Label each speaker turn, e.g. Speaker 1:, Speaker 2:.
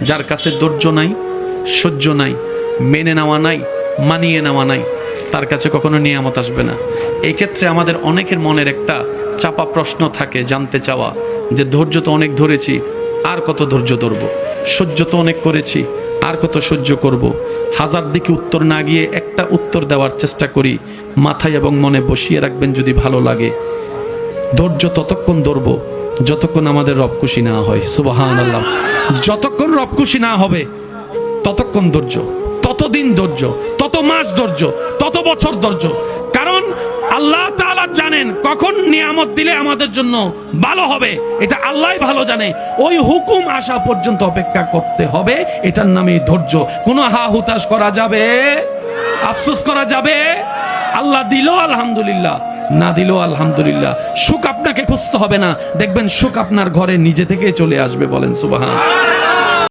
Speaker 1: যার কাছে ধৈর্য নাই, সহ্য নাই, মেনে নেওয়া নাই, মানিয়ে নেওয়া নাই, তার কাছে কখনো নিয়ামত আসবে না। এই ক্ষেত্রে আমাদের অনেকের মনের একটা চাপা প্রশ্ন থাকে, জানতে চাওয়া যে ধৈর্য তো অনেক ধরেছি, আর কত ধৈর্য ধরব, সহ্য তো অনেক করেছি, আর কত সহ্য করব। হাজার দিকে উত্তর না গিয়ে একটা উত্তর দেওয়ার চেষ্টা করি, মাথায় এবং মনে বসিয়ে রাখবেন যদি ভালো লাগে। ধৈর্য ততক্ষণ ধরব যতক্ষণ আমাদের রব খুশি না হয়। সুবহানাল্লাহ। যতক্ষণ রব খুশি না হবে ততক্ষণ ধৈর্য, ততদিন ধৈর্য, তত মাস ধৈর্য, তত বছর ধৈর্য। কারণ আল্লাহ তাআলা জানেন কখন নিয়ামত দিলে আমাদের জন্য ভালো হবে, এটা আল্লাহই ভালো জানে। ওই হুকুম আসা পর্যন্ত অপেক্ষা করতে হবে, এটার নামই ধৈর্য। কোনো হা হুতাশ করা যাবে, আফসোস করা যাবে? আল্লাহ দিল আলহামদুলিল্লাহ, না দিল আলহামদুলিল্লাহ। সুখ আপনাকে খুঁজতে হবে না, দেখবেন সুখ আপনার ঘরে নিজে থেকে চলে আসবে। বলেন সুবহান।